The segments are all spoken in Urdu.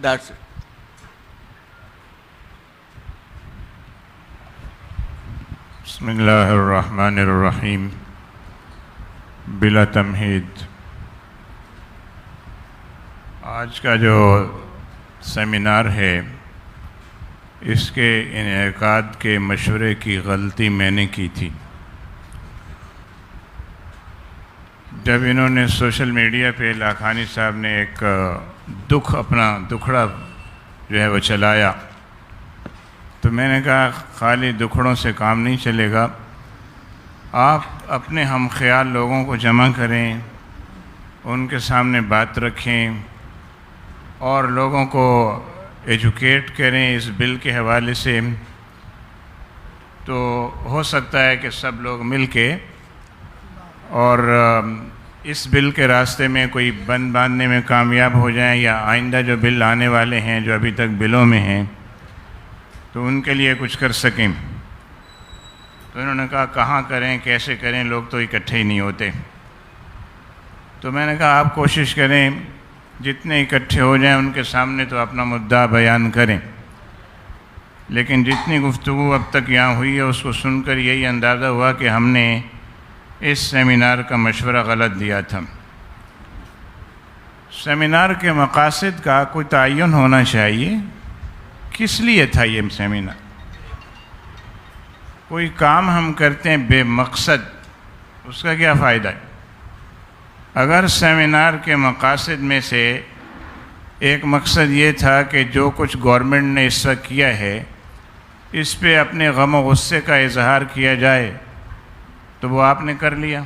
That's it. بسم اللہ الرحمن الرحیم. بلا تمہید، آج کا جو سیمینار ہے اس کے انعقاد کے مشورے کی غلطی میں نے کی تھی. جب انہوں نے سوشل میڈیا پہ لاکھانی صاحب نے ایک اپنا دکھڑا جو ہے وہ چلایا، تو میں نے کہا خالی دکھڑوں سے کام نہیں چلے گا، آپ اپنے ہم خیال لوگوں کو جمع کریں، ان کے سامنے بات رکھیں اور لوگوں کو ایجوکیٹ کریں اس بل کے حوالے سے. تو ہو سکتا ہے کہ سب لوگ مل کے اور اس بل کے راستے میں کوئی بند باندھنے میں کامیاب ہو جائیں، یا آئندہ جو بل آنے والے ہیں جو ابھی تک بلوں میں ہیں تو ان کے لیے کچھ کر سکیں. تو انہوں نے کہا کہاں کریں، کیسے کریں، لوگ تو اکٹھے ہی نہیں ہوتے. تو میں نے کہا آپ کوشش کریں جتنے اکٹھے ہو جائیں ان کے سامنے تو اپنا مدعا بیان کریں، لیکن جتنی گفتگو اب تک یہاں ہوئی ہے اس کو سن کر یہی اندازہ ہوا کہ ہم نے اس سیمینار کا مشورہ غلط دیا تھا. سیمینار کے مقاصد کا کوئی تعین ہونا چاہیے. کس لیے تھا یہ سیمینار؟ کوئی کام ہم کرتے ہیں بے مقصد، اس کا کیا فائدہ ہے؟ اگر سیمینار کے مقاصد میں سے ایک مقصد یہ تھا کہ جو کچھ گورنمنٹ نے اس وقت کیا ہے اس پہ اپنے غم و غصے کا اظہار کیا جائے تو وہ آپ نے کر لیا.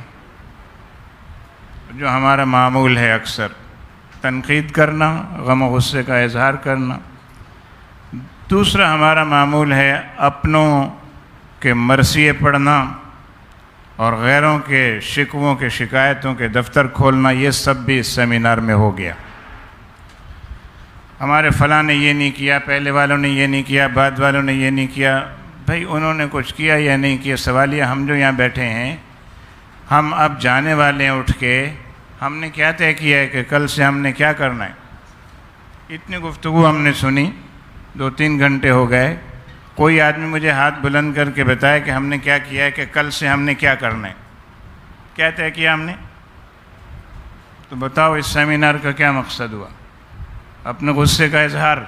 جو ہمارا معمول ہے اکثر تنقید کرنا، غم و غصے کا اظہار کرنا. دوسرا ہمارا معمول ہے اپنوں کے مرثیے پڑھنا اور غیروں کے شکووں کے شکایتوں کے دفتر کھولنا. یہ سب بھی اس سیمینار میں ہو گیا. ہمارے فلاں نے یہ نہیں کیا، پہلے والوں نے یہ نہیں کیا، بعد والوں نے یہ نہیں کیا. بھائی انہوں نے کچھ کیا یا نہیں کیا، سوالیہ ہم جو یہاں بیٹھے ہیں ہم اب جانے والے ہیں اٹھ کے. ہم نے کیا طے کیا ہے کہ کل سے ہم نے کیا کرنا ہے؟ اتنی گفتگو ہم نے سنی، 2-3 گھنٹے ہو گئے. کوئی آدمی مجھے ہاتھ بلند کر کے بتائے کہ ہم نے کیا کیا ہے، کہ کل سے ہم نے کیا کرنا ہے، کیا طے کیا ہم نے؟ تو بتاؤ اس سیمینار کا کیا مقصد ہوا؟ اپنے غصے کا اظہار،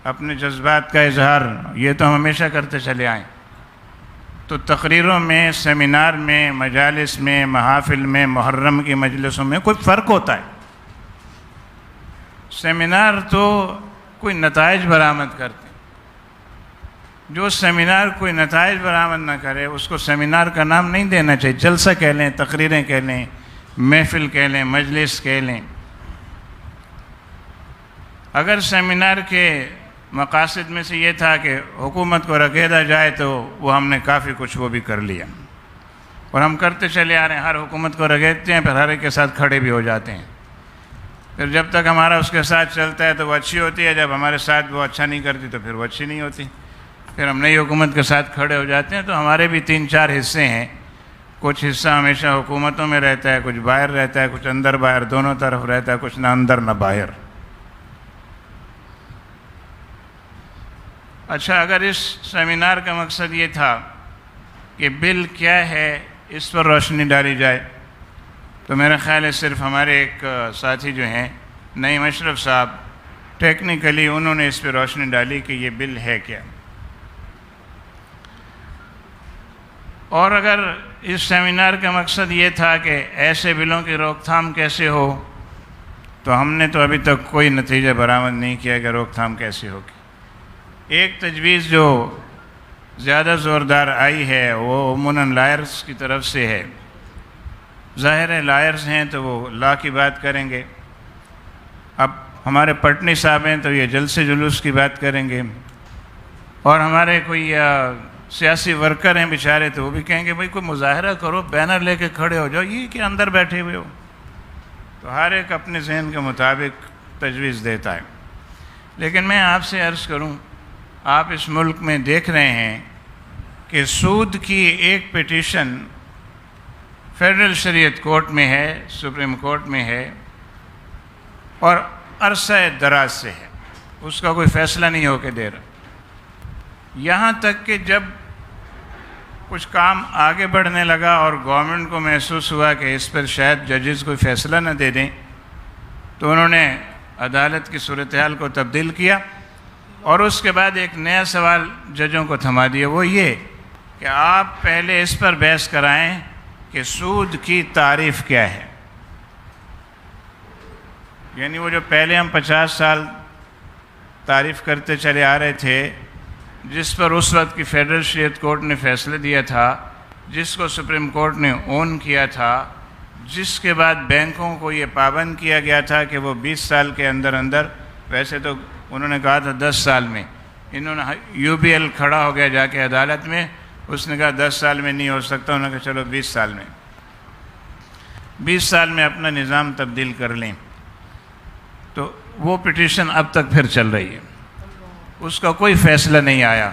اپنے جذبات کا اظہار. یہ تو ہم ہمیشہ کرتے چلے آئیں. تو تقریروں میں، سیمینار میں، مجالس میں، محافل میں، محرم کی مجلسوں میں کوئی فرق ہوتا ہے؟ سیمینار تو کوئی نتائج برآمد کرتے. جو سیمینار کوئی نتائج برآمد نہ کرے اس کو سیمینار کا نام نہیں دینا چاہیے. جلسہ کہہ لیں، تقریریں کہہ لیں، محفل کہہ لیں، مجلس کہہ لیں. اگر سیمینار کے مقاصد میں سے یہ تھا کہ حکومت کو رگیدا جائے تو وہ ہم نے کافی کچھ وہ بھی کر لیا، اور ہم کرتے چلے آ رہے ہیں. ہر حکومت کو رگیدتے ہیں، پھر ہر ایک کے ساتھ کھڑے بھی ہو جاتے ہیں. پھر جب تک ہمارا اس کے ساتھ چلتا ہے تو وہ اچھی ہوتی ہے، جب ہمارے ساتھ وہ اچھا نہیں کرتی تو پھر وہ اچھی نہیں ہوتی. پھر ہم نئی حکومت کے ساتھ کھڑے ہو جاتے ہیں. تو ہمارے بھی 3-4 حصے ہیں. کچھ حصہ ہمیشہ حکومتوں میں رہتا ہے، کچھ باہر رہتا ہے، کچھ اندر باہر دونوں طرف رہتا ہے، کچھ نہ اندر نہ باہر. اچھا، اگر اس سیمینار کا مقصد یہ تھا کہ بل کیا ہے اس پر روشنی ڈالی جائے، تو میرا خیال ہے صرف ہمارے ایک ساتھی جو ہیں نعیم اشرف صاحب، ٹیکنیکلی انہوں نے اس پہ روشنی ڈالی کہ یہ بل ہے کیا. اور اگر اس سیمینار کا مقصد یہ تھا کہ ایسے بلوں کی روک تھام کیسے ہو، تو ہم نے تو ابھی تک کوئی نتیجہ برآمد نہیں کیا کہ روک تھام کیسے ہوگی. ایک تجویز جو زیادہ زوردار آئی ہے وہ عموماً لائرز کی طرف سے ہے. ظاہر ہے لائرز ہیں تو وہ لا کی بات کریں گے. اب ہمارے پٹنی صاحب ہیں تو یہ جلسے جلوس کی بات کریں گے، اور ہمارے کوئی سیاسی ورکر ہیں بیچارے تو وہ بھی کہیں گے بھائی کوئی مظاہرہ کرو، بینر لے کے کھڑے ہو جاؤ، یہ کہ اندر بیٹھے ہوئے ہو. تو ہر ایک اپنے ذہن کے مطابق تجویز دیتا ہے. لیکن میں آپ سے عرض کروں، آپ اس ملک میں دیکھ رہے ہیں کہ سود کی ایک پٹیشن فیڈرل شریعت کورٹ میں ہے، سپریم کورٹ میں ہے، اور عرصہ دراز سے ہے، اس کا کوئی فیصلہ نہیں ہو کے دے رہا، یہاں تک کہ جب کچھ کام آگے بڑھنے لگا اور گورنمنٹ کو محسوس ہوا کہ اس پر شاید ججز کوئی فیصلہ نہ دے دیں، تو انہوں نے عدالت کی صورتحال کو تبدیل کیا، اور اس کے بعد ایک نیا سوال ججوں کو تھما دیا، وہ یہ کہ آپ پہلے اس پر بحث کرائیں کہ سود کی تعریف کیا ہے۔ یعنی وہ جو پہلے ہم 50 سال تعریف کرتے چلے آ رہے تھے، جس پر اس وقت کی فیڈرل شریعت کورٹ نے فیصلہ دیا تھا، جس کو سپریم کورٹ نے اون کیا تھا، جس کے بعد بینکوں کو یہ پابند کیا گیا تھا کہ وہ 20 سال کے اندر اندر، ویسے تو انہوں نے کہا تھا 10 سال میں، انہوں نے یو بی ایل کھڑا ہو گیا جا کے عدالت میں، اس نے کہا 10 سال میں نہیں ہو سکتا، انہوں نے کہا چلو 20 سال میں، 20 سال میں اپنا نظام تبدیل کر لیں۔ تو وہ پٹیشن اب تک پھر چل رہی ہے، اس کا کوئی فیصلہ نہیں آیا۔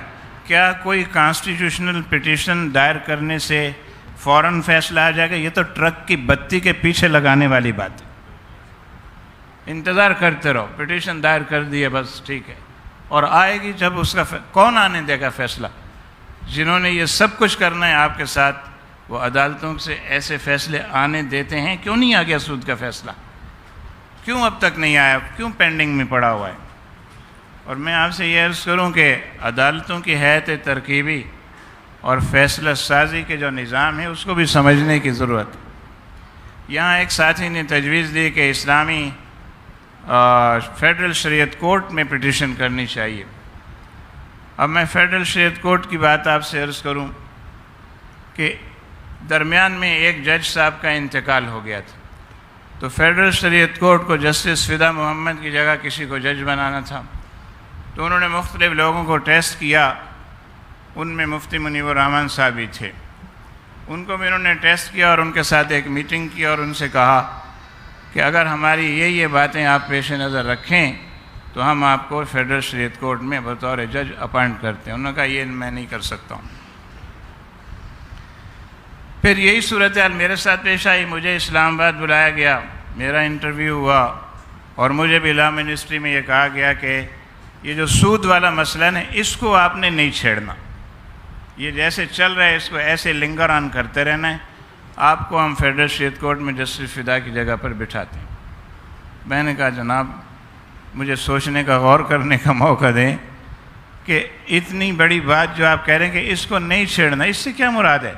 کیا کوئی کانسٹیٹیوشنل پٹیشن دائر کرنے سے فوراً فیصلہ آ جائے گا؟ یہ تو ٹرک کی بتی کے پیچھے لگانے والی بات ہے۔ انتظار کرتے رہو، پٹیشن دائر کر دیے بس ٹھیک ہے، اور آئے گی جب اس کا کون آنے دے گا فیصلہ؟ جنہوں نے یہ سب کچھ کرنا ہے آپ کے ساتھ، وہ عدالتوں سے ایسے فیصلے آنے دیتے ہیں۔ کیوں نہیں آ گیا سود کا فیصلہ؟ کیوں اب تک نہیں آیا؟ کیوں پینڈنگ میں پڑا ہوا ہے؟ اور میں آپ سے یہ عرض کروں کہ عدالتوں کی ہیئت ترکیبی اور فیصلہ سازی کے جو نظام ہے اس کو بھی سمجھنے کی ضرورت ہے۔ یہاں ایک ساتھی نے تجویز دی کہ اسلامی فیڈرل شریعت کورٹ میں پٹیشن کرنی چاہیے۔ اب میں فیڈرل شریعت کورٹ کی بات آپ سے عرض کروں کہ درمیان میں ایک جج صاحب کا انتقال ہو گیا تھا، تو فیڈرل شریعت کورٹ کو جسٹس فدا محمد کی جگہ کسی کو جج بنانا تھا، تو انہوں نے مختلف لوگوں کو ٹیسٹ کیا، ان میں مفتی منیب الرحمن صاحب بھی تھے، ان کو بھی انہوں نے ٹیسٹ کیا اور ان کے ساتھ ایک میٹنگ کی اور ان سے کہا کہ اگر ہماری یہ باتیں آپ پیش نظر رکھیں تو ہم آپ کو فیڈرل شریعت کورٹ میں بطور جج اپائنٹ کرتے ہیں۔ انہوں نے کہا یہ میں نہیں کر سکتا ہوں۔ پھر یہی صورتحال میرے ساتھ پیش آئی، مجھے اسلام آباد بلایا گیا، میرا انٹرویو ہوا، اور مجھے بھی لا منسٹری میں یہ کہا گیا کہ یہ جو سود والا مسئلہ ہے اس کو آپ نے نہیں چھیڑنا، یہ جیسے چل رہا ہے اس کو ایسے لنگر آن کرتے رہنا ہے، آپ کو ہم فیڈرل شریعت کورٹ میں جسٹس فدا کی جگہ پر بٹھاتے ہیں۔ میں نے کہا جناب مجھے سوچنے کا، غور کرنے کا موقع دیں کہ اتنی بڑی بات جو آپ کہہ رہے ہیں کہ اس کو نہیں چھیڑنا، اس سے کیا مراد ہے؟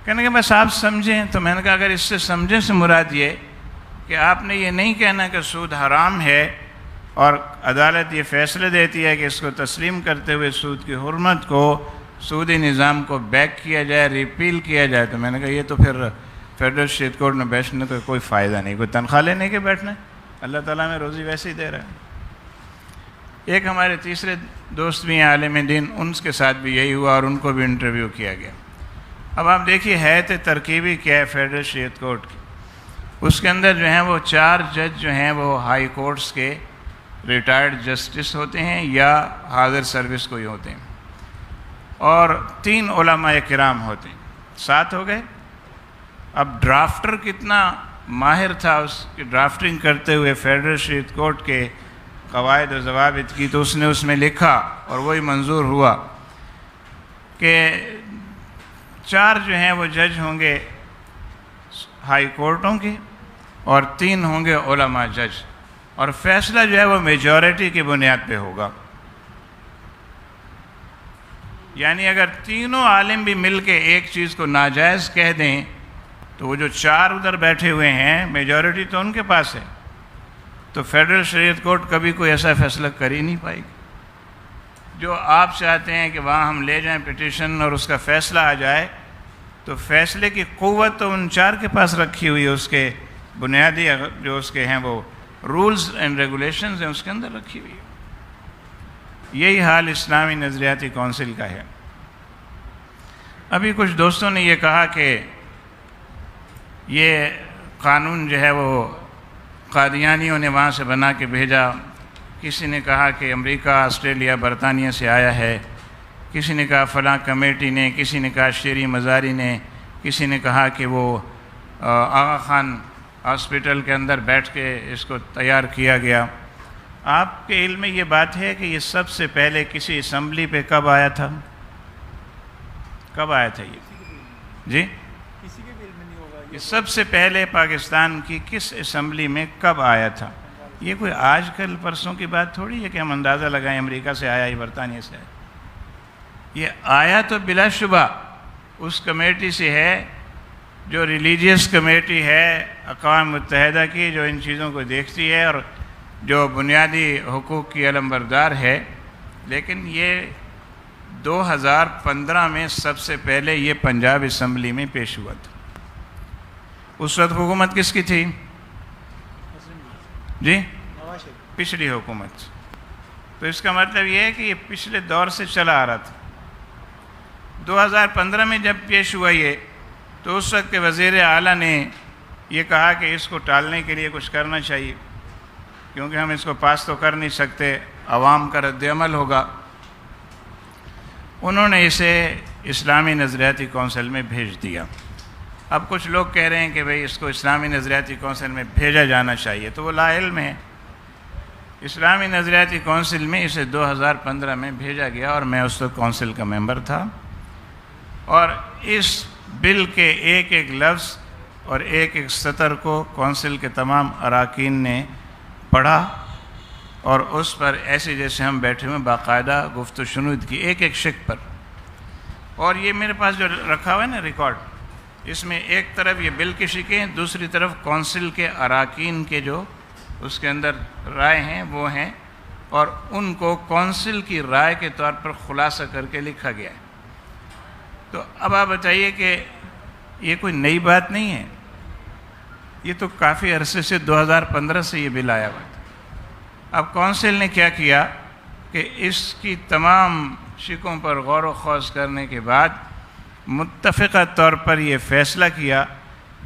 کہنے کہ بس آپ سمجھیں۔ تو میں نے کہا اگر اس سے سمجھیں سے مراد یہ کہ آپ نے یہ نہیں کہنا کہ سود حرام ہے اور عدالت یہ فیصلے دیتی ہے کہ اس کو تسلیم کرتے ہوئے سود کی حرمت کو، سودی نظام کو بیک کیا جائے، ریپیل کیا جائے، تو میں نے کہا یہ تو پھر فیڈرل شریعت کورٹ میں بیٹھنے کا کوئی فائدہ نہیں، کوئی تنخواہ لینے کے بیٹھنا ہے، اللہ تعالیٰ میں روزی ویسے ہی دے رہا ہے۔ ایک ہمارے تیسرے دوست بھی ہیں عالم دین، ان کے ساتھ بھی یہی ہوا اور ان کو بھی انٹرویو کیا گیا۔ اب آپ دیکھیے ہیئت ترکیبی کیا ہے فیڈرل شریعت کورٹ کی، اس کے اندر جو ہیں وہ 4 جج جو ہیں وہ ہائی کورٹس کے ریٹائرڈ جسٹس ہوتے ہیں یا حاضر سروس کوئی ہوتے ہیں، اور 3 علماء کرام ہوتے ہیں، 7 ہو گئے۔ اب ڈرافٹر کتنا ماہر تھا اس کی ڈرافٹنگ کرتے ہوئے فیڈرل شریعت کورٹ کے قواعد و ضوابط کی، تو اس نے اس میں لکھا اور وہی منظور ہوا کہ 4 جو ہیں وہ جج ہوں گے ہائی کورٹوں کے اور 3 ہوں گے علماء جج، اور فیصلہ جو ہے وہ میجورٹی کی بنیاد پہ ہوگا۔ یعنی اگر تینوں عالم بھی مل کے ایک چیز کو ناجائز کہہ دیں تو وہ جو 4 ادھر بیٹھے ہوئے ہیں میجورٹی تو ان کے پاس ہے، تو فیڈرل شریعت کورٹ کبھی کوئی ایسا فیصلہ کر ہی نہیں پائے گی۔ جو آپ چاہتے ہیں کہ وہاں ہم لے جائیں پٹیشن اور اس کا فیصلہ آ جائے، تو فیصلے کی قوت تو ان 4 کے پاس رکھی ہوئی ہے، اس کے بنیادی جو اس کے ہیں وہ رولز اینڈ ریگولیشنز ہیں اس کے اندر رکھی ہوئی ہے۔ یہی حال اسلامی نظریاتی کونسل کا ہے۔ ابھی کچھ دوستوں نے یہ کہا کہ یہ قانون جو ہے وہ قادیانیوں نے وہاں سے بنا کے بھیجا، کسی نے کہا کہ امریکہ، آسٹریلیا، برطانیہ سے آیا ہے، کسی نے کہا فلاں کمیٹی نے، کسی نے کہا شیری مزاری نے، کسی نے کہا کہ وہ آغا خان ہاسپٹل کے اندر بیٹھ کے اس کو تیار کیا گیا. آپ کے علم میں یہ بات ہے کہ یہ سب سے پہلے کسی اسمبلی پہ کب آیا تھا؟ کب آیا تھا یہ؟ جی کسی کے بھی علم میں نہیں ہوگا. یہ سب سے پہلے پاکستان کی کس اسمبلی میں کب آیا تھا؟ یہ کوئی آج کل پرسوں کی بات تھوڑی ہے کہ ہم اندازہ لگائیں امریکہ سے آیا یا برطانیہ سے آیا. یہ آیا تو بلا شبہ اس کمیٹی سے ہے جو ریلیجیس کمیٹی ہے اقوام متحدہ کی، جو ان چیزوں کو دیکھتی ہے اور جو بنیادی حقوق کی علمبردار ہے. لیکن یہ 2015 میں سب سے پہلے یہ پنجاب اسمبلی میں پیش ہوا تھا. اس وقت حکومت کس کی تھی؟ جی پچھلی حکومت. تو اس کا مطلب یہ ہے کہ یہ پچھلے دور سے چلا آ رہا تھا. 2015 میں جب پیش ہوا یہ، تو اس وقت کے وزیر اعلیٰ نے یہ کہا کہ اس کو ٹالنے کے لیے کچھ کرنا چاہیے، کیونکہ ہم اس کو پاس تو کر نہیں سکتے، عوام کا رد عمل ہوگا. انہوں نے اسے اسلامی نظریاتی کونسل میں بھیج دیا. اب کچھ لوگ کہہ رہے ہیں کہ بھئی اس کو اسلامی نظریاتی کونسل میں بھیجا جانا چاہیے، تو وہ لا علم ہے. اسلامی نظریاتی کونسل میں اسے 2015 میں بھیجا گیا اور میں اس وقت کونسل کا ممبر تھا. اور اس بل کے ایک ایک لفظ اور ایک ایک سطر کو کونسل کے تمام اراکین نے پڑھا اور اس پر ایسے جیسے ہم بیٹھے ہوئے باقاعدہ گفت و شنود کی ایک ایک شق پر. اور یہ میرے پاس جو رکھا ہوا ہے نا ریکارڈ، اس میں ایک طرف یہ بل کی شقیں، دوسری طرف کونسل کے اراکین کے جو اس کے اندر رائے ہیں وہ ہیں، اور ان کو کونسل کی رائے کے طور پر خلاصہ کر کے لکھا گیا ہے. تو اب آپ بتائیے کہ یہ کوئی نئی بات نہیں ہے. یہ تو کافی عرصے سے 2015 سے یہ بل آیا ہوا تھا. اب کونسل نے کیا کیا کہ اس کی تمام شقوں پر غور و خوض کرنے کے بعد متفقہ طور پر یہ فیصلہ کیا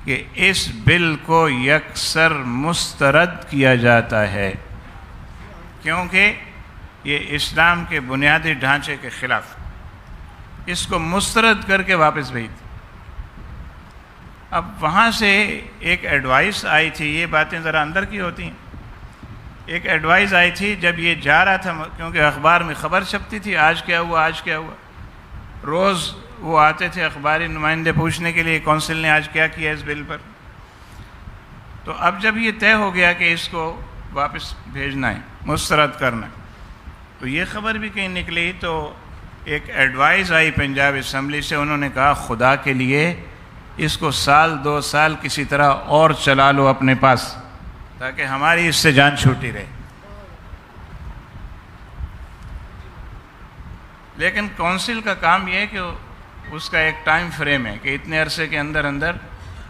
کہ اس بل کو یکسر مسترد کیا جاتا ہے، کیونکہ یہ اسلام کے بنیادی ڈھانچے کے خلاف. اس کو مسترد کر کے واپس بھیج دی. اب وہاں سے ایک ایڈوائس آئی تھی، یہ باتیں ذرا اندر کی ہوتی ہیں. ایک ایڈوائس آئی تھی جب یہ جا رہا تھا، کیونکہ اخبار میں خبر چھپتی تھی آج کیا ہوا آج کیا ہوا. روز وہ آتے تھے اخباری نمائندے پوچھنے کے لیے کونسل نے آج کیا کیا اس بل پر. تو اب جب یہ طے ہو گیا کہ اس کو واپس بھیجنا ہے، مسترد کرنا ہے، تو یہ خبر بھی کہیں نکلی. تو ایک ایڈوائز آئی پنجاب اسمبلی سے، انہوں نے کہا خدا کے لیے اس کو سال 2 سال کسی طرح اور چلا لو اپنے پاس تاکہ ہماری اس سے جان چھوٹی رہے. لیکن کونسل کا کام یہ ہے کہ اس کا ایک ٹائم فریم ہے کہ اتنے عرصے کے اندر اندر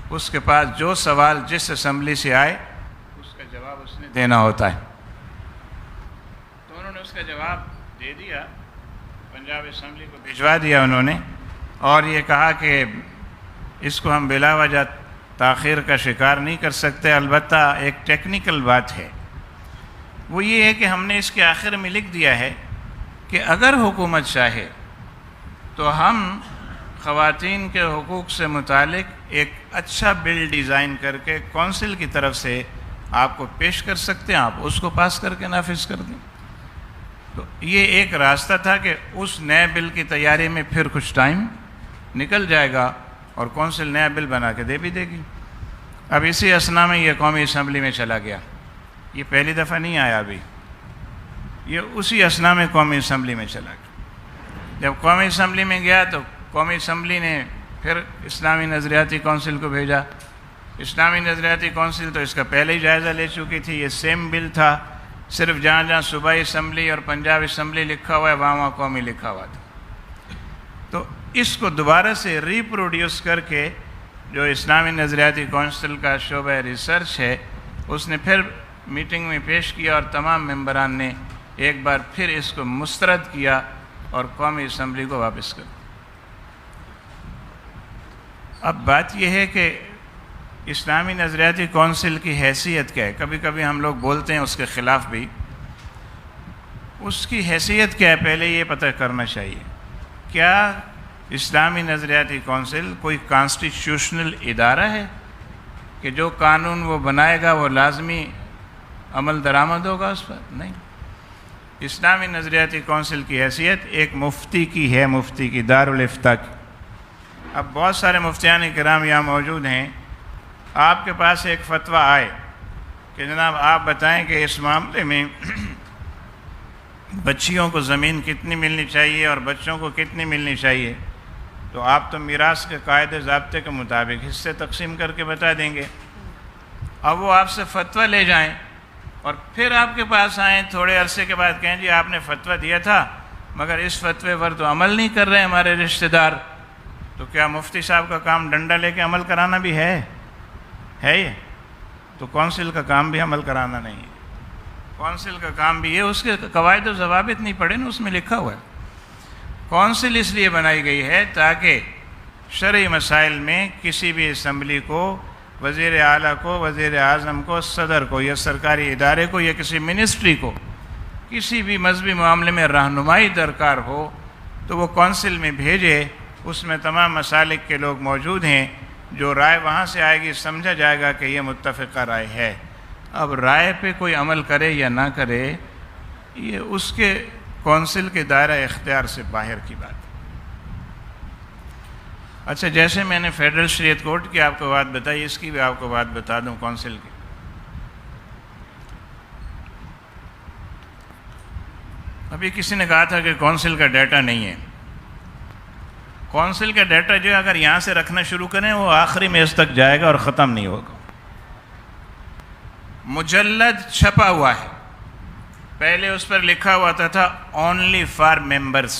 اس کے پاس جو سوال جس اسمبلی سے آئے اس کا جواب اس نے دینا ہوتا ہے. تو انہوں نے اس کا جواب دے دیا، پنجاب اسمبلی کو بھجوا دیا انہوں نے، اور یہ کہا کہ اس کو ہم بلا وجہ تاخیر کا شکار نہیں کر سکتے. البتہ ایک ٹیکنیکل بات ہے، وہ یہ ہے کہ ہم نے اس کے آخر میں لکھ دیا ہے کہ اگر حکومت چاہے تو ہم خواتین کے حقوق سے متعلق ایک اچھا بل ڈیزائن کر کے کونسل کی طرف سے آپ کو پیش کر سکتے ہیں، آپ اس کو پاس کر کے نافذ کر دیں. تو یہ ایک راستہ تھا کہ اس نئے بل کی تیاری میں پھر کچھ ٹائم نکل جائے گا اور کونسل نیا بل بنا کے دے بھی دے گی. اب اسی اثنا میں یہ قومی اسمبلی میں چلا گیا. یہ پہلی دفعہ نہیں آیا ابھی، یہ اسی اثنا میں قومی اسمبلی میں چلا گیا. جب قومی اسمبلی میں گیا تو قومی اسمبلی نے پھر اسلامی نظریاتی کونسل کو بھیجا. اسلامی نظریاتی کونسل تو اس کا پہلے ہی جائزہ لے چکی تھی. یہ سیم بل تھا، صرف جہاں جہاں صوبائی اسمبلی اور پنجاب اسمبلی لکھا ہوا ہے وہاں قومی لکھا ہوا تھا. تو اس کو دوبارہ سے ری پروڈیوس کر کے جو اسلامی نظریاتی کونسل کا شعبہ ریسرچ ہے اس نے پھر میٹنگ میں پیش کیا اور تمام ممبران نے ایک بار پھر اس کو مسترد کیا اور قومی اسمبلی کو واپس کر. اب بات یہ ہے کہ اسلامی نظریاتی کونسل کی حیثیت کیا ہے. کبھی کبھی ہم لوگ بولتے ہیں اس کے خلاف بھی. اس کی حیثیت کیا ہے پہلے یہ پتہ کرنا چاہیے. کیا اسلامی نظریاتی کونسل کوئی کانسٹیٹیوشنل ادارہ ہے کہ جو قانون وہ بنائے گا وہ لازمی عمل درآمد ہوگا اس پر؟ نہیں. اسلامی نظریاتی کونسل کی حیثیت ایک مفتی کی ہے، مفتی کی، دارالافتاء کی. اب بہت سارے مفتیان کرام یہاں موجود ہیں. آپ کے پاس ایک فتویٰ آئے کہ جناب آپ بتائیں کہ اس معاملے میں بچیوں کو زمین کتنی ملنی چاہیے اور بچوں کو کتنی ملنی چاہیے، تو آپ تو میراث کے قاعدے ضابطے کے مطابق حصے تقسیم کر کے بتا دیں گے. اب وہ آپ سے فتویٰ لے جائیں اور پھر آپ کے پاس آئیں تھوڑے عرصے کے بعد کہیں جی آپ نے فتویٰ دیا تھا مگر اس فتوے پر تو عمل نہیں کر رہے ہمارے رشتہ دار، تو کیا مفتی صاحب کا کام ڈنڈا لے کے عمل کرانا بھی ہے یہ؟ تو کونسل کا کام بھی عمل کرانا نہیں ہے. کونسل کا کام بھی یہ، اس کے قواعد و ضوابط نہیں پڑھے نا، اس میں لکھا ہوا ہے. کونسل اس لیے بنائی گئی ہے تاکہ شرعی مسائل میں کسی بھی اسمبلی کو، وزیر اعلیٰ کو، وزیر اعظم کو، صدر کو یا سرکاری ادارے کو یا کسی منسٹری کو کسی بھی مذہبی معاملے میں رہنمائی درکار ہو تو وہ کونسل میں بھیجے. اس میں تمام مسالک کے لوگ موجود ہیں، جو رائے وہاں سے آئے گی سمجھا جائے گا کہ یہ متفقہ رائے ہے. اب رائے پہ کوئی عمل کرے یا نہ کرے یہ اس کے کونسل کے دائرہ اختیار سے باہر کی بات. اچھا، جیسے میں نے فیڈرل شریعت کورٹ کی آپ کو بات بتائی، اس کی بھی آپ کو بات بتا دوں کونسل کی. ابھی کسی نے کہا تھا کہ کونسل کا ڈیٹا نہیں ہے. کونسل کا ڈیٹا جو ہے اگر یہاں سے رکھنا شروع کریں وہ آخری میز تک جائے گا اور ختم نہیں ہوگا. مجلد چھپا ہوا ہے، پہلے اس پر لکھا ہوا تھا اونلی فار ممبرس،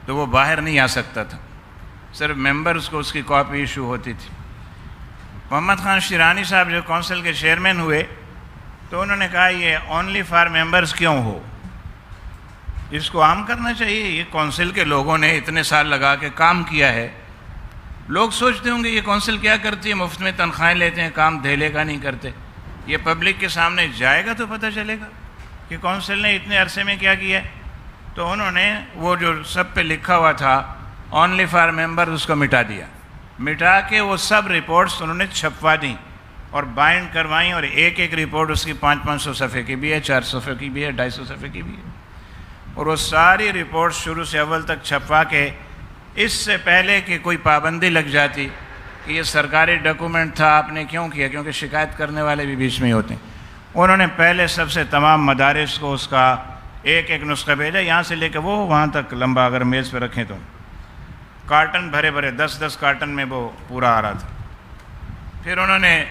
تو وہ باہر نہیں آ سکتا تھا، صرف ممبرس کو اس کی کاپی ایشو ہوتی تھی. محمد خان شیرانی صاحب جو کونسل کے چیئرمین ہوئے تو انہوں نے کہا یہ اونلی فار ممبرس کیوں ہو، اس کو عام کرنا چاہیے. یہ کونسل کے لوگوں نے اتنے سال لگا کے کام کیا ہے. لوگ سوچتے ہوں گے یہ کونسل کیا کرتی ہے، مفت میں تنخواہیں لیتے ہیں، کام دھیلے کا نہیں کرتے. یہ پبلک کے سامنے جائے گا تو پتہ چلے گا کہ کونسل نے اتنے عرصے میں کیا کیا ہے. تو انہوں نے وہ جو سب پہ لکھا ہوا تھا اونلی فار ممبر اس کو مٹا دیا. مٹا کے وہ سب رپورٹس انہوں نے چھپوا دیں اور بائنڈ کروائیں، اور ایک ایک رپورٹ اس کی 500 صفحے کی بھی ہے، 400 صفحے کی بھی ہے، 250 صفحے کی بھی ہے. اور وہ ساری رپورٹ شروع سے اول تک چھپوا کے، اس سے پہلے کہ کوئی پابندی لگ جاتی کہ یہ سرکاری ڈاکومنٹ تھا آپ نے کیوں کیا، کیونکہ شکایت کرنے والے بھی بیچ میں ہی ہوتے ہیں، انہوں نے پہلے سب سے تمام مدارس کو اس کا ایک ایک نسخہ بھیجا، یہاں سے لے کے وہ وہاں تک لمبا، اگر میز پہ رکھیں تو کارٹن بھرے بھرے 10 کارٹن میں وہ پورا آ رہا تھا. پھر انہوں نے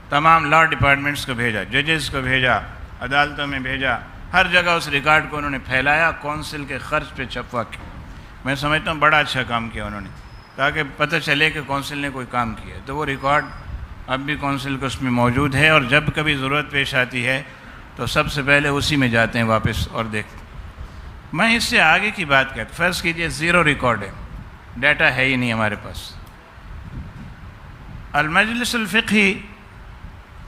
تمام لا ڈپارٹمنٹس کو بھیجا، ججز کو بھیجا، عدالتوں میں بھیجا، ہر جگہ اس ریکارڈ کو انہوں نے پھیلایا کونسل کے خرچ پہ چھپوا کے. میں سمجھتا ہوں بڑا اچھا کام کیا انہوں نے، تاکہ پتہ چلے کہ کونسل نے کوئی کام کیا. تو وہ ریکارڈ اب بھی کونسل کو اس میں موجود ہے، اور جب کبھی ضرورت پیش آتی ہے تو سب سے پہلے اسی میں جاتے ہیں واپس اور دیکھتے. میں اس سے آگے کی بات کرتا، فرض کیجئے زیرو ریکارڈ ہے، ڈیٹا ہے ہی نہیں ہمارے پاس. المجلس الفقہی،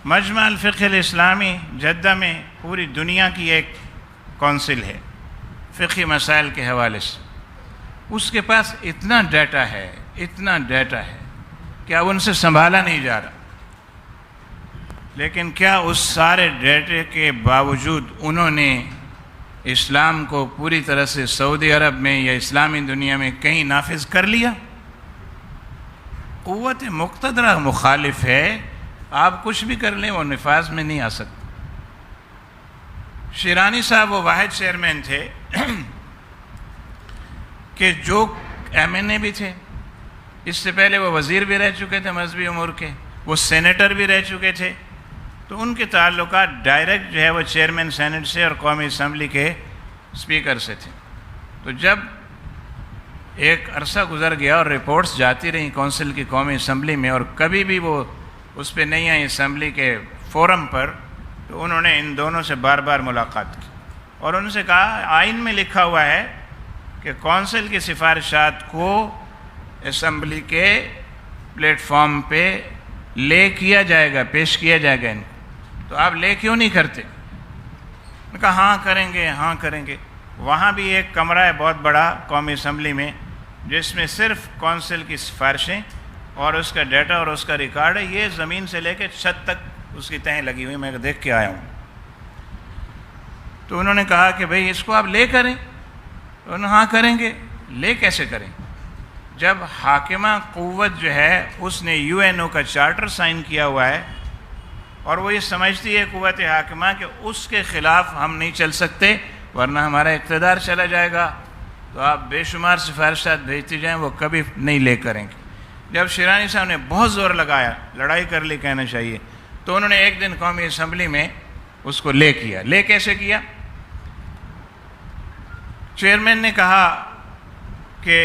مجمع الفقہ الاسلامی جدہ میں پوری دنیا کی ایک کونسل ہے فقہی مسائل کے حوالے سے. اس کے پاس اتنا ڈیٹا ہے کہ اب ان سے سنبھالا نہیں جا رہا. لیکن کیا اس سارے ڈیٹے کے باوجود انہوں نے اسلام کو پوری طرح سے سعودی عرب میں یا اسلامی دنیا میں کہیں نافذ کر لیا؟ قوت مقتدرہ مخالف ہے، آپ کچھ بھی کر لیں وہ نفاذ میں نہیں آ سکتا. شیرانی صاحب وہ واحد چیئرمین تھے کہ جو ایم این اے بھی تھے، اس سے پہلے وہ وزیر بھی رہ چکے تھے مذہبی امور کے، وہ سینیٹر بھی رہ چکے تھے. تو ان کے تعلقات ڈائریکٹ جو ہے وہ چیئرمین سینٹ سے اور قومی اسمبلی کے اسپیکر سے تھے. تو جب ایک عرصہ گزر گیا اور رپورٹس جاتی رہیں کونسل کی قومی اسمبلی میں، اور کبھی بھی وہ اس پہ نہیں آئی اسمبلی کے فورم پر، تو انہوں نے ان دونوں سے بار بار ملاقات کی اور ان سے کہا آئین میں لکھا ہوا ہے کہ کونسل کی سفارشات کو اسمبلی کے پلیٹ فارم پہ لے کیا جائے گا، پیش کیا جائے گا. ان کو تو آپ لے کیوں نہیں کرتے؟ میں کہا ہاں کریں گے. وہاں بھی ایک کمرہ ہے بہت بڑا قومی اسمبلی میں، جس میں صرف کونسل کی سفارشیں اور اس کا ڈیٹا اور اس کا ریکارڈ ہے. یہ زمین سے لے کے چھت تک اس کی تہیں لگی ہوئی, میں دیکھ کے آیا ہوں. تو انہوں نے کہا کہ بھئی اس کو آپ لے کریں. انہوں نے ہاں کریں گے. لے کیسے کریں؟ جب حاکمہ قوت جو ہے اس نے UN کا چارٹر سائن کیا ہوا ہے اور وہ یہ سمجھتی ہے قوت حاکمہ کہ اس کے خلاف ہم نہیں چل سکتے ورنہ ہمارا اقتدار چلا جائے گا, تو آپ بے شمار سفارشات بھیجتی جائیں, وہ کبھی نہیں لے کریں گے. جب شیرانی صاحب نے بہت زور لگایا, لڑائی کر لی کہنا چاہیے, تو انہوں نے ایک دن قومی اسمبلی میں اس کو لے کیا. لے کیسے کیا؟ چیئرمین نے کہا کہ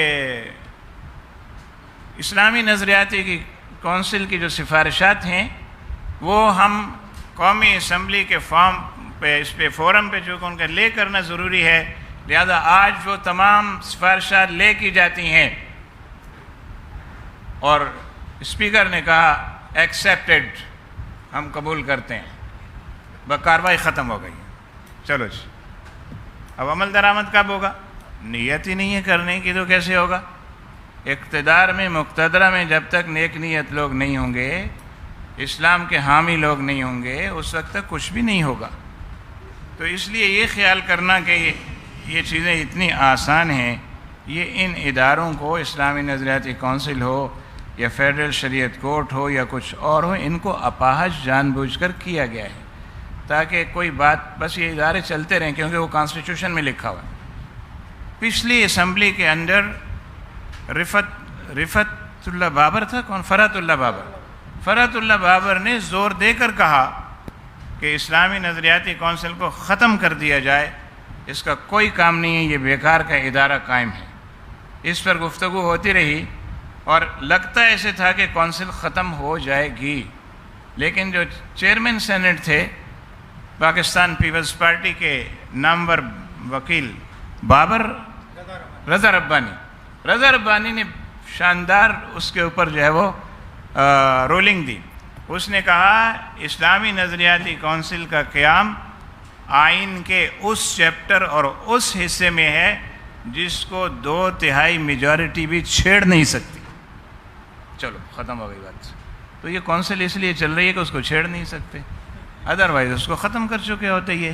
اسلامی نظریاتی کی کونسل کی جو سفارشات ہیں وہ ہم قومی اسمبلی کے فارم پہ, اس پہ فورم پہ چونکہ ان کا لے کرنا ضروری ہے, لہذا آج وہ تمام سفارشات لے کی جاتی ہیں. اور اسپیکر نے کہا ایکسیپٹڈ, ہم قبول کرتے ہیں. کارروائی ختم ہو گئی. چلو جی, اب عمل درآمد کب ہوگا؟ نیت ہی نہیں ہے کرنے کی تو کیسے ہوگا؟ اقتدار میں, مقتدرہ میں جب تک نیک نیت لوگ نہیں ہوں گے, اسلام کے حامی لوگ نہیں ہوں گے, اس وقت تک کچھ بھی نہیں ہوگا. تو اس لیے یہ خیال کرنا کہ یہ چیزیں اتنی آسان ہیں, یہ ان اداروں کو, اسلامی نظریاتی کونسل ہو یا فیڈرل شریعت کورٹ ہو یا کچھ اور ہو, ان کو اپاہج جان بوجھ کر کیا گیا ہے تاکہ کوئی بات, بس یہ ادارے چلتے رہیں کیونکہ وہ کانسٹیٹیوشن میں لکھا ہوا ہے. پچھلی اسمبلی کے اندر رفت اللہ بابر تھا, کون؟ فرحت اللہ بابر. فرحت اللہ بابر نے زور دے کر کہا کہ اسلامی نظریاتی کونسل کو ختم کر دیا جائے, اس کا کوئی کام نہیں ہے, یہ بیکار کا ادارہ قائم ہے. اس پر گفتگو ہوتی رہی اور لگتا ایسے تھا کہ کونسل ختم ہو جائے گی, لیکن جو چیئرمین سینٹ تھے پاکستان پیپلز پارٹی کے نامور وکیل بابر, رضا ربانی نے شاندار اس کے اوپر جو ہے وہ رولنگ دی. اس نے کہا اسلامی نظریاتی کونسل کا قیام آئین کے اس چیپٹر اور اس حصے میں ہے جس کو 2/3 میجورٹی بھی چھیڑ نہیں سکتی. چلو ختم ہو گئی بات. تو یہ کونسل اس لیے چل رہی ہے کہ اس کو چھیڑ نہیں سکتے, ادروائز اس کو ختم کر چکے ہوتے یہ.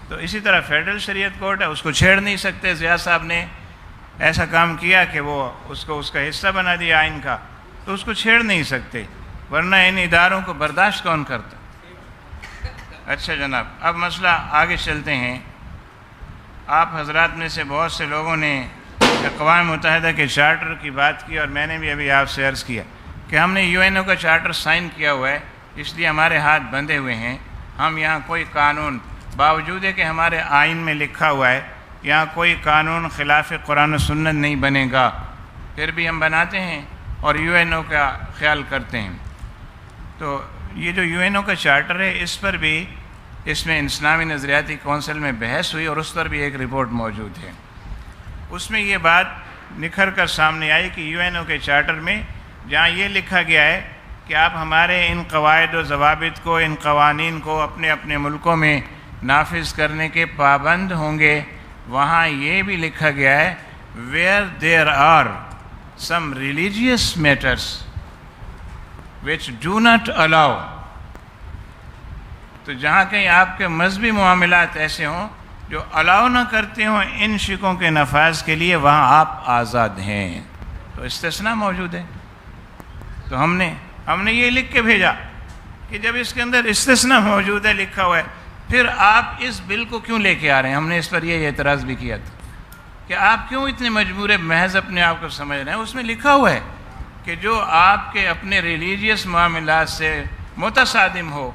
تو اسی طرح فیڈرل شریعت کورٹ ہے, اس کو چھیڑ نہیں سکتے. ضیاء صاحب نے ایسا کام کیا کہ وہ اس کو اس کا حصہ بنا دیا آئین کا, تو اس کو چھیڑ نہیں سکتے, ورنہ ان اداروں کو برداشت کون کرتا. اچھا جناب, اب مسئلہ آگے چلتے ہیں. آپ حضرات میں سے بہت سے لوگوں نے اقوام متحدہ کے چارٹر کی بات کی, اور میں نے بھی ابھی آپ سے عرض کیا کہ ہم نے UN کا چارٹر سائن کیا ہوا ہے, اس لیے ہمارے ہاتھ بندھے ہوئے ہیں. ہم یہاں کوئی قانون, باوجود ہے کہ ہمارے آئین میں لکھا ہوا ہے یہاں کوئی قانون خلاف قرآن و سنت نہیں بنے گا, پھر بھی ہم بناتے ہیں اور UN کا خیال کرتے ہیں. تو یہ جو UN کا چارٹر ہے, اس پر بھی, اس میں اسلامی نظریاتی کونسل میں بحث ہوئی اور اس پر بھی ایک رپورٹ موجود ہے. اس میں یہ بات نکھر کر سامنے آئی کہ UN کے چارٹر میں جہاں یہ لکھا گیا ہے کہ آپ ہمارے ان قواعد و ضوابط کو, ان قوانین کو اپنے اپنے ملکوں میں نافذ کرنے کے پابند ہوں گے, وہاں یہ بھی لکھا گیا ہے where there are some religious matters which do not allow, تو جہاں کہیں آپ کے مذہبی معاملات ایسے ہوں جو الاؤ نہ کرتے ہوں ان شکوں کے نفاذ کے لیے, وہاں آپ آزاد ہیں. تو استثناء موجود ہے. تو ہم نے یہ لکھ کے بھیجا کہ جب اس کے اندر استثناء موجود ہے, لکھا ہوا ہے, پھر آپ اس بل کو کیوں لے کے آ رہے ہیں؟ ہم نے اس پر یہ اعتراض بھی کیا تھا کہ آپ کیوں اتنے مجبور محض اپنے آپ کو سمجھ رہے ہیں. اس میں لکھا ہوا ہے کہ جو آپ کے اپنے ریلیجیس معاملات سے متصادم ہو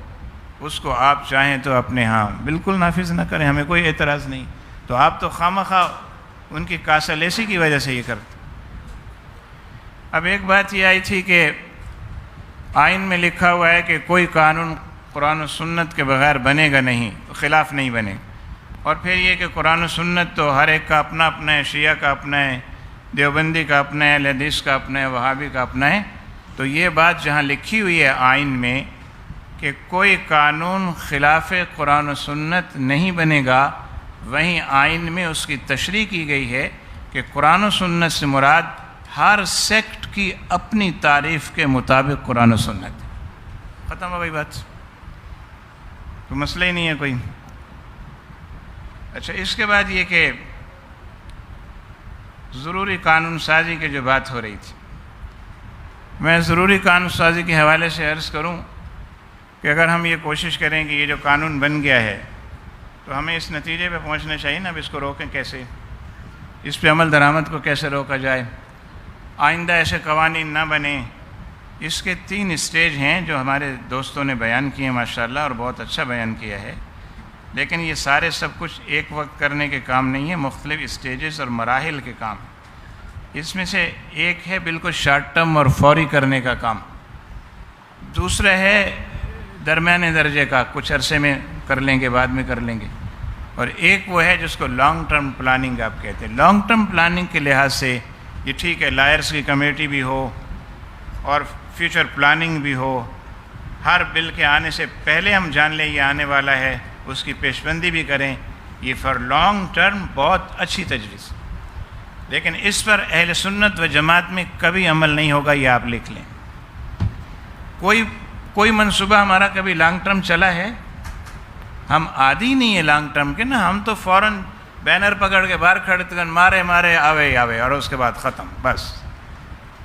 اس کو آپ چاہیں تو اپنے ہاں بالکل نافذ نہ کریں, ہمیں کوئی اعتراض نہیں. تو آپ تو خواہ ان کی کاسلیسی کی وجہ سے یہ کرتے. اب ایک بات یہ آئی تھی کہ آئین میں لکھا ہوا ہے کہ کوئی قانون قرآن و سنت کے بغیر بنے گا نہیں, خلاف نہیں بنے. اور پھر یہ کہ قرآن و سنت تو ہر ایک کا اپنا اپنا ہے, شیعہ کا اپنا ہے, دیوبندی کا اپنا ہے, اہل حدیث کا اپنا ہے, وہابی کا اپنا ہے. تو یہ بات جہاں لکھی ہوئی ہے آئین میں کہ کوئی قانون خلاف قرآن و سنت نہیں بنے گا, وہیں آئین میں اس کی تشریح کی گئی ہے کہ قرآن و سنت سے مراد ہر سیکٹ کی اپنی تعریف کے مطابق قرآن و سنت. ختم ہو گئی بات، تو مسئلہ ہی نہیں ہے کوئی. اچھا، اس کے بعد یہ کہ ضروری قانون سازی کی جو بات ہو رہی تھی، میں ضروری قانون سازی کے حوالے سے عرض کروں کہ اگر ہم یہ کوشش کریں کہ یہ جو قانون بن گیا ہے تو ہمیں اس نتیجے پہ پہنچنا چاہیے نا، اب اس کو روکیں کیسے، اس پہ عمل درآمد کو کیسے روکا جائے، آئندہ ایسے قوانین نہ بنیں. اس کے 3 اسٹیج ہیں جو ہمارے دوستوں نے بیان کیے ماشاءاللہ، اور بہت اچھا بیان کیا ہے. لیکن یہ سارے سب کچھ ایک وقت کرنے کے کام نہیں ہے، مختلف اسٹیجز اور مراحل کے کام. اس میں سے ایک ہے بالکل شارٹ ٹرم اور فوری کرنے کا کام، دوسرا ہے درمیانے درجے کا، کچھ عرصے میں کر لیں گے، بعد میں کر لیں گے، اور ایک وہ ہے جس کو لانگ ٹرم پلاننگ آپ کہتے ہیں. لانگ ٹرم پلاننگ کے لحاظ سے یہ ٹھیک ہے، لائرز کی کمیٹی بھی ہو اور فیوچر پلاننگ بھی ہو، ہر بل کے آنے سے پہلے ہم جان لیں یہ آنے والا ہے، اس کی پیشبندی بھی کریں. یہ فار لانگ ٹرم بہت اچھی تجویز، لیکن اس پر اہل سنت و جماعت میں کبھی عمل نہیں ہوگا، یہ آپ لکھ لیں. کوئی منصوبہ ہمارا کبھی لانگ ٹرم چلا ہے؟ ہم عادی نہیں ہے لانگ ٹرم کے نا، ہم تو فوراً بینر پکڑ کے باہر کھڑے تھے، مارے آوے اور اس کے بعد ختم بس.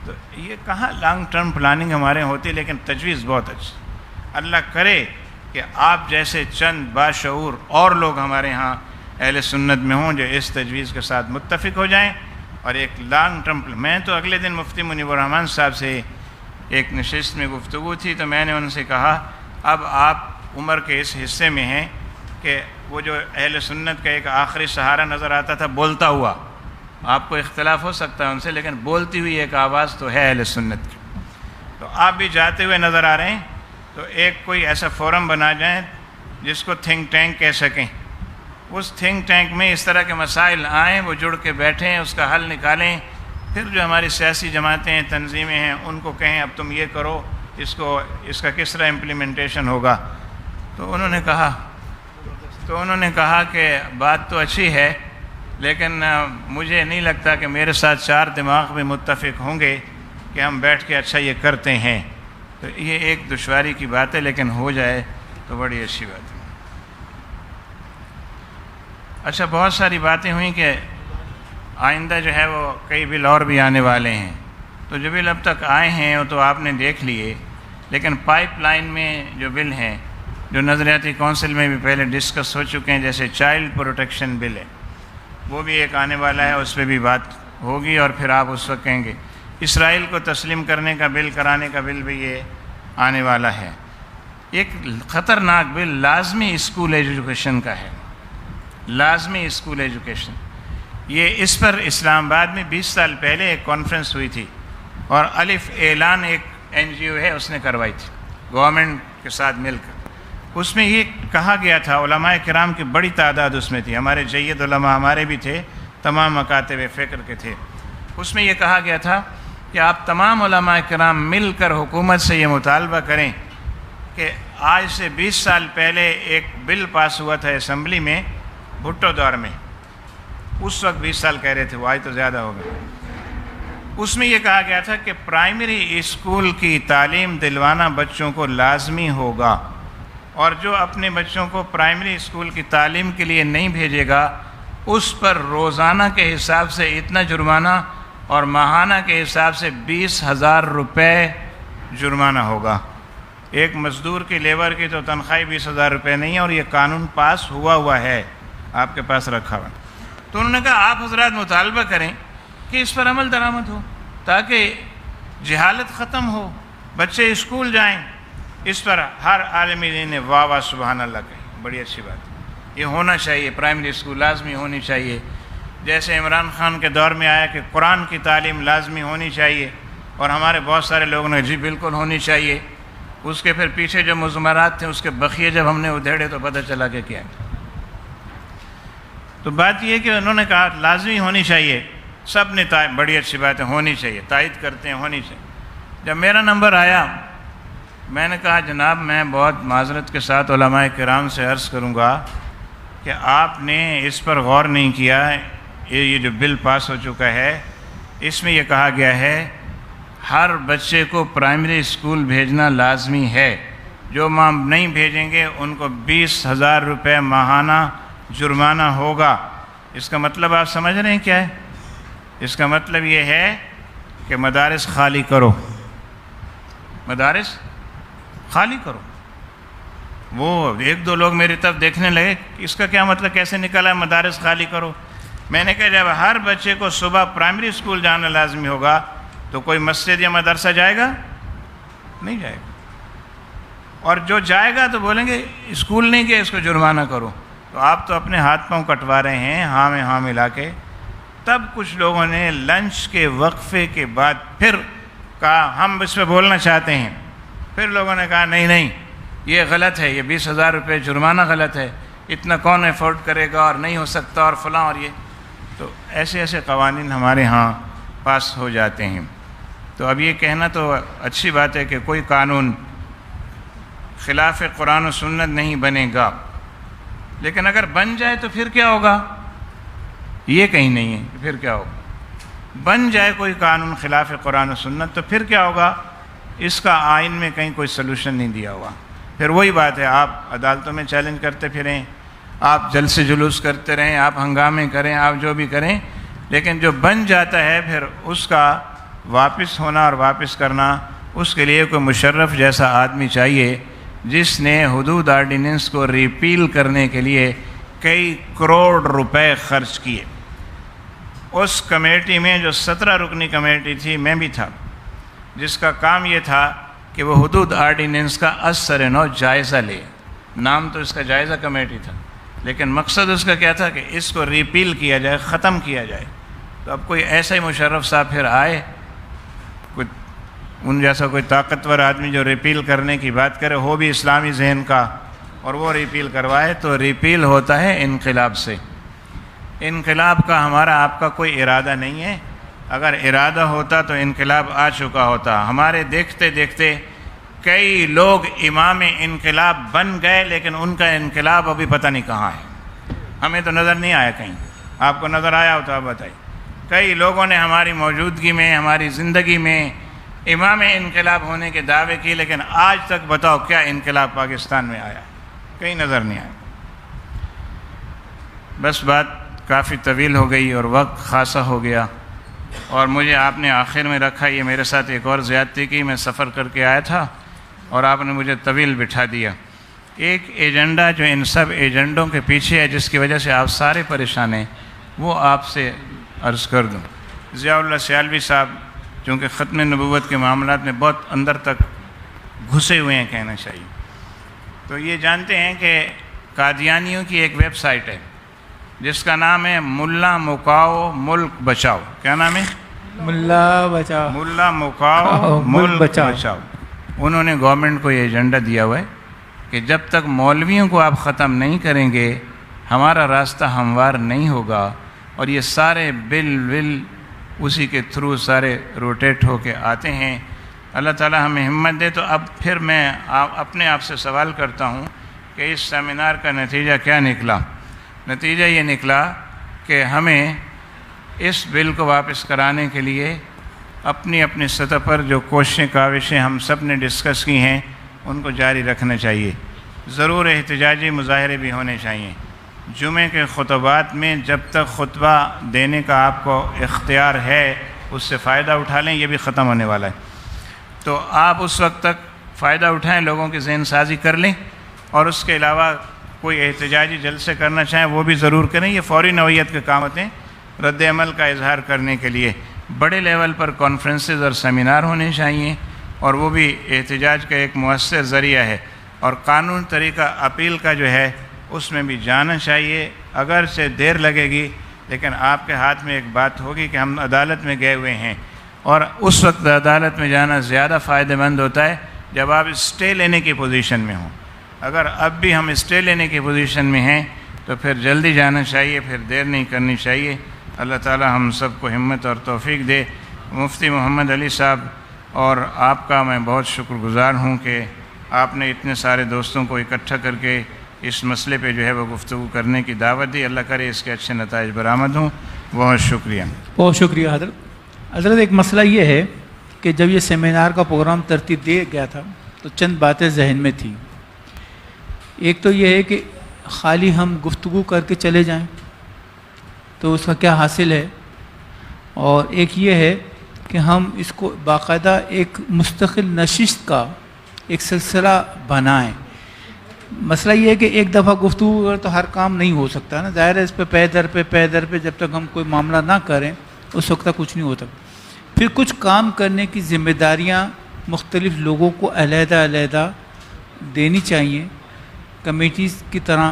تو یہ کہاں لانگ ٹرم پلاننگ ہمارے ہوتی، لیکن تجویز بہت اچھی. اللہ کرے کہ آپ جیسے چند باشعور اور لوگ ہمارے ہاں اہل سنت میں ہوں جو اس تجویز کے ساتھ متفق ہو جائیں اور ایک لانگ ٹرم. میں تو اگلے دن مفتی منیب الرحمن صاحب سے ایک نشست میں گفتگو تھی، تو میں نے ان سے کہا اب آپ عمر کے اس حصے میں ہیں کہ وہ جو اہل سنت کا ایک آخری سہارا نظر آتا تھا بولتا ہوا، آپ کو اختلاف ہو سکتا ہے ان سے، لیکن بولتی ہوئی ایک آواز تو ہے اہل سنت کی. تو آپ بھی جاتے ہوئے نظر آ رہے ہیں، تو ایک کوئی ایسا فورم بنا جائیں جس کو تھنک ٹینک کہہ سکیں. اس تھنک ٹینک میں اس طرح کے مسائل آئیں، وہ جڑ کے بیٹھیں، اس کا حل نکالیں. پھر جو ہماری سیاسی جماعتیں ہیں، تنظیمیں ہیں، ان کو کہیں اب تم یہ کرو، اس کا کس طرح امپلیمنٹیشن ہوگا. تو انہوں نے کہا کہ بات تو اچھی ہے، لیکن مجھے نہیں لگتا کہ میرے ساتھ 4 دماغ بھی متفق ہوں گے کہ ہم بیٹھ کے اچھا یہ کرتے ہیں. تو یہ ایک دشواری کی بات ہے، لیکن ہو جائے تو بڑی اچھی بات ہے. اچھا، بہت ساری باتیں ہوئیں کہ آئندہ جو ہے وہ کئی بل اور بھی آنے والے ہیں. تو جو بل اب تک آئے ہیں وہ تو آپ نے دیکھ لیے، لیکن پائپ لائن میں جو بل ہیں جو نظریاتی کونسل میں بھی پہلے ڈسکس ہو چکے ہیں، جیسے چائلڈ پروٹیکشن بل ہے، وہ بھی ایک آنے والا ہے، اس پہ بھی بات ہوگی اور پھر آپ اس وقت کہیں گے. اسرائیل کو تسلیم کرنے کا بل، کرانے کا بل بھی یہ آنے والا ہے. ایک خطرناک بل لازمی اسکول ایجوکیشن کا ہے، لازمی اسکول ایجوکیشن. یہ اس پر اسلام آباد میں 20 سال پہلے ایک کانفرنس ہوئی تھی، اور الف اعلان ایک NGO ہے اس نے کروائی تھی گورنمنٹ کے ساتھ مل کر. اس میں یہ کہا گیا تھا، علماء کرام کی بڑی تعداد اس میں تھی، ہمارے جید علماء ہمارے بھی تھے، تمام مکاتب فکر کے تھے. اس میں یہ کہا گیا تھا کہ آپ تمام علماء کرام مل کر حکومت سے یہ مطالبہ کریں کہ آج سے 20 سال پہلے ایک بل پاس ہوا تھا اسمبلی میں بھٹو دور میں، اس وقت 20 سال کہہ رہے تھے، وہ آج تو زیادہ ہو گیا. اس میں یہ کہا گیا تھا کہ پرائمری اسکول کی تعلیم دلوانا بچوں کو لازمی ہوگا، اور جو اپنے بچوں کو پرائمری اسکول کی تعلیم کے لیے نہیں بھیجے گا اس پر روزانہ کے حساب سے اتنا جرمانہ اور ماہانہ کے حساب سے 20,000 روپے جرمانہ ہوگا. ایک مزدور کی لیبر کی تو تنخواہ 20,000 روپے نہیں ہے، اور یہ قانون پاس ہوا ہے، آپ کے پاس رکھا ہوا. تو انہوں نے کہا آپ حضرات مطالبہ کریں کہ اس پر عمل درآمد ہو تاکہ جہالت ختم ہو، بچے اسکول جائیں. اس پر ہر عالمی دین نے واہ واہ سبحان اللہ کہی، بڑی اچھی بات ہے. یہ ہونا چاہیے، پرائمری اسکول لازمی ہونی چاہیے. جیسے عمران خان کے دور میں آیا کہ قرآن کی تعلیم لازمی ہونی چاہیے، اور ہمارے بہت سارے لوگوں نے جی بالکل ہونی چاہیے. اس کے پھر پیچھے جو مضمرات تھے اس کے بخیے جب ہم نے ادھیڑے تو پتہ چلا کہ کیا. تو بات یہ کہ انہوں نے کہا لازمی ہونی چاہیے، سب نے بڑی اچھی بات ہے، ہونی چاہیے، تائید کرتے ہیں ہونی چاہیے. جب میرا نمبر آیا میں نے کہا جناب میں بہت معذرت کے ساتھ علماء کرام سے عرض کروں گا کہ آپ نے اس پر غور نہیں کیا. یہ جو بل پاس ہو چکا ہے اس میں یہ کہا گیا ہے ہر بچے کو پرائمری اسکول بھیجنا لازمی ہے. جو ماں نہیں بھیجیں گے ان کو 20,000 روپے ماہانہ جرمانہ ہوگا. اس کا مطلب آپ سمجھ رہے ہیں کیا ہے؟ اس کا مطلب یہ ہے کہ مدارس خالی کرو، مدارس خالی کرو. وہ ایک دو لوگ میری طرف دیکھنے لگے اس کا کیا مطلب کیسے نکلا ہے مدارس خالی کرو. میں نے کہا جب ہر بچے کو صبح پرائمری اسکول جانا لازمی ہوگا تو کوئی مسجد یا مدرسہ جائے گا؟ نہیں جائے گا. اور جو جائے گا تو بولیں گے اسکول نہیں گئے اس کو جرمانہ کرو. تو آپ تو اپنے ہاتھ پاؤں کٹوا رہے ہیں ہاں میں ہاں ملا کے. تب کچھ لوگوں نے لنچ کے وقفے کے بعد پھر کہا ہم اس پہ بولنا چاہتے ہیں. پھر لوگوں نے کہا نہیں یہ غلط ہے، یہ 20,000 روپے جرمانہ غلط ہے، اتنا کون افورڈ کرے گا اور نہیں ہو سکتا اور فلاں اور یہ. تو ایسے قوانین ہمارے ہاں پاس ہو جاتے ہیں. تو اب یہ کہنا تو اچھی بات ہے کہ کوئی قانون خلاف قرآن و سنت نہیں بنے گا، لیکن اگر بن جائے تو پھر کیا ہوگا؟ یہ کہیں نہیں ہے. پھر کیا ہوگا؟ بن جائے کوئی قانون خلاف قرآن و سنت تو پھر کیا ہوگا؟ اس کا آئین میں کہیں کوئی سلوشن نہیں دیا ہوا. پھر وہی بات ہے، آپ عدالتوں میں چیلنج کرتے پھریں، آپ جلسے جلوس کرتے رہیں، آپ ہنگامے کریں، آپ جو بھی کریں، لیکن جو بن جاتا ہے پھر اس کا واپس ہونا اور واپس کرنا اس کے لیے کوئی مشرف جیسا آدمی چاہیے جس نے حدود آرڈیننس کو ریپیل کرنے کے لیے کئی کروڑ روپے خرچ کیے. اس کمیٹی میں جو 17 رکنی کمیٹی تھی میں بھی تھا، جس کا کام یہ تھا کہ وہ حدود آرڈیننس کا از سر نو جائزہ لے. نام تو اس کا جائزہ کمیٹی تھا لیکن مقصد اس کا کیا تھا کہ اس کو ریپیل کیا جائے، ختم کیا جائے. تو اب کوئی ایسا ہی مشرف صاحب پھر آئے، کوئی ان جیسا کوئی طاقتور آدمی جو ریپیل کرنے کی بات کرے، ہو بھی اسلامی ذہن کا، اور وہ ریپیل کروائے. تو ریپیل ہوتا ہے انقلاب سے. انقلاب کا ہمارا آپ کا کوئی ارادہ نہیں ہے. اگر ارادہ ہوتا تو انقلاب آ چکا ہوتا. ہمارے دیکھتے دیکھتے کئی لوگ امام انقلاب بن گئے لیکن ان کا انقلاب ابھی پتہ نہیں کہاں ہے. ہمیں تو نظر نہیں آیا کہیں. آپ کو نظر آیا ہو تو آپ بتائیے. کئی لوگوں نے ہماری موجودگی میں، ہماری زندگی میں امام انقلاب ہونے کے دعوے کیے، لیکن آج تک بتاؤ کیا انقلاب پاکستان میں آیا؟ کہیں نظر نہیں آیا. بس بات کافی طویل ہو گئی اور وقت خاصا ہو گیا، اور مجھے آپ نے آخر میں رکھا. یہ میرے ساتھ ایک اور زیادتی کی. میں سفر کر کے آیا تھا اور آپ نے مجھے طویل بٹھا دیا. ایک ایجنڈا جو ان سب ایجنڈوں کے پیچھے ہے، جس کی وجہ سے آپ سارے پریشان ہیں، وہ آپ سے عرض کر دوں. ضیاء اللہ سیالوی صاحب چونکہ ختم نبوت کے معاملات میں بہت اندر تک گھسے ہوئے ہیں کہنا چاہیے، تو یہ جانتے ہیں کہ قادیانیوں کی ایک ویب سائٹ ہے جس کا نام ہے ملا مکاؤ ملک بچاؤ. کیا نام ہے؟ ملا مکاؤ ملک بچاؤ. انہوں نے گورنمنٹ کو یہ ایجنڈا دیا ہوا ہے کہ جب تک مولویوں کو آپ ختم نہیں کریں گے ہمارا راستہ ہموار نہیں ہوگا. اور یہ سارے بل اسی کے تھرو سارے روٹیٹ ہو کے آتے ہیں. اللہ تعالی ہمیں ہمت دے. تو اب پھر میں اپنے آپ سے سوال کرتا ہوں کہ اس سیمینار کا نتیجہ کیا نکلا؟ نتیجہ یہ نکلا کہ ہمیں اس بل کو واپس کرانے کے لیے اپنی اپنی سطح پر جو کوششیں کاوشیں ہم سب نے ڈسکس کی ہیں ان کو جاری رکھنا چاہیے. ضرور احتجاجی مظاہرے بھی ہونے چاہیے. جمعے کے خطبات میں جب تک خطبہ دینے کا آپ کو اختیار ہے اس سے فائدہ اٹھا لیں. یہ بھی ختم ہونے والا ہے، تو آپ اس وقت تک فائدہ اٹھائیں، لوگوں کی ذہن سازی کر لیں. اور اس کے علاوہ کوئی احتجاجی جلسے کرنا چاہیں وہ بھی ضرور کریں. یہ فوری نوعیت کے کام ہوتے ہیں رد عمل کا اظہار کرنے کے لیے. بڑے لیول پر کانفرنسز اور سیمینار ہونے چاہیے، اور وہ بھی احتجاج کا ایک مؤثر ذریعہ ہے. اور قانون طریقہ اپیل کا جو ہے اس میں بھی جانا چاہیے. اگرچہ دیر لگے گی لیکن آپ کے ہاتھ میں ایک بات ہوگی کہ ہم عدالت میں گئے ہوئے ہیں، اور اس وقت عدالت میں جانا زیادہ فائدہ مند ہوتا ہے جب آپ اسٹے لینے کی پوزیشن میں ہوں. اگر اب بھی ہم اسٹے لینے کی پوزیشن میں ہیں تو پھر جلدی جانا چاہیے، پھر دیر نہیں کرنی چاہیے. اللہ تعالی ہم سب کو ہمت اور توفیق دے. مفتی محمد علی صاحب اور آپ کا میں بہت شکر گزار ہوں کہ آپ نے اتنے سارے دوستوں کو اکٹھا کر کے اس مسئلے پہ جو ہے وہ گفتگو کرنے کی دعوت دی. اللہ کرے اس کے اچھے نتائج برآمد ہوں. بہت شکریہ. بہت شکریہ حضرت. حضرت ایک مسئلہ یہ ہے کہ جب یہ سیمینار کا پروگرام ترتیب دیا گیا تھا تو چند باتیں ذہن میں تھیں. ایک تو یہ ہے کہ خالی ہم گفتگو کر کے چلے جائیں تو اس کا کیا حاصل ہے، اور ایک یہ ہے کہ ہم اس کو باقاعدہ ایک مستقل نشست کا ایک سلسلہ بنائیں. مسئلہ یہ ہے کہ ایک دفعہ گفتگو کر تو ہر کام نہیں ہو سکتا نا، ظاہر ہے اس پہ پے در پہ جب تک ہم کوئی معاملہ نہ کریں اس وقت تک کچھ نہیں ہوتا. پھر کچھ کام کرنے کی ذمہ داریاں مختلف لوگوں کو علیحدہ علیحدہ دینی چاہیے، کمیٹیز کی طرح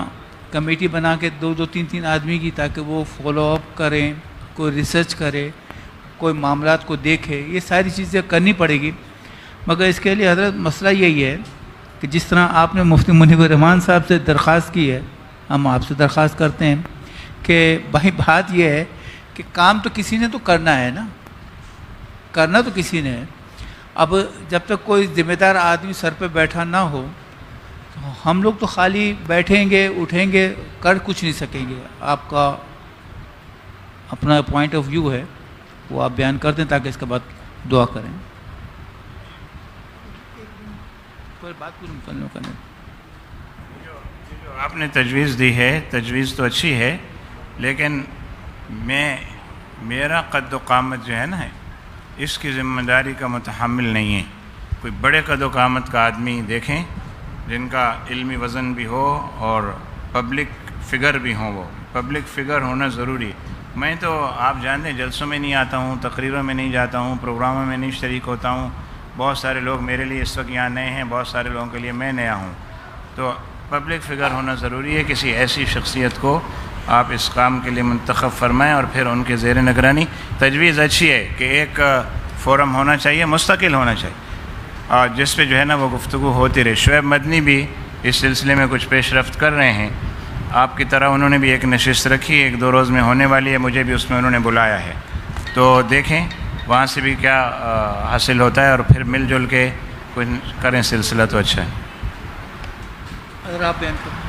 کمیٹی بنا کے دو تین آدمی کی، تاکہ وہ فالو اپ کریں، کوئی ریسرچ کرے، کوئی معاملات کو دیکھے. یہ ساری چیزیں کرنی پڑے گی. مگر اس کے لیے حضرت مسئلہ یہی ہے کہ جس طرح آپ نے مفتی منیب الرحمان صاحب سے درخواست کی ہے، ہم آپ سے درخواست کرتے ہیں کہ بھائی بات یہ ہے کہ کام تو کسی نے تو کرنا ہے نا، کرنا تو کسی نے ہے. اب جب تک کوئی ذمہ دار آدمی سر پہ بیٹھا نہ ہو تو ہم لوگ تو خالی بیٹھیں گے اٹھیں گے، کر کچھ نہیں سکیں گے. آپ کا اپنا پوائنٹ آف ویو ہے وہ آپ بیان کر دیں تاکہ اس کے بعد دعا کریں. بات کو مکمل کرنے جو آپ نے تجویز دی ہے، تجویز تو اچھی ہے، لیکن میرا قد و قامت جو ہے نا اس کی ذمہ داری کا متحمل نہیں ہے. کوئی بڑے قد و قامت کا آدمی دیکھیں جن کا علمی وزن بھی ہو اور پبلک فگر بھی ہوں. وہ پبلک فگر ہونا ضروری. میں تو آپ جانتے ہیں جلسوں میں نہیں آتا ہوں، تقریروں میں نہیں جاتا ہوں، پروگراموں میں نہیں شریک ہوتا ہوں. بہت سارے لوگ میرے لیے اس وقت یہاں نئے ہیں، بہت سارے لوگوں کے لیے میں نیا ہوں. تو پبلک فگر ہونا ضروری ہے. کسی ایسی شخصیت کو آپ اس کام کے لیے منتخب فرمائیں اور پھر ان کے زیر نگرانی. تجویز اچھی ہے کہ ایک فورم ہونا چاہیے، مستقل ہونا چاہیے، اور جس پہ جو ہے نا وہ گفتگو ہوتی رہے. شعیب مدنی بھی اس سلسلے میں کچھ پیش رفت کر رہے ہیں. آپ کی طرح انہوں نے بھی ایک نشست رکھی، 1-2 روز میں ہونے والی ہے. مجھے بھی اس میں انہوں نے بلایا ہے. تو دیکھیں وہاں سے بھی کیا حاصل ہوتا ہے، اور پھر مل جل کے کوئی کریں سلسلہ تو اچھا ہے. اگر آپ بیان کریں.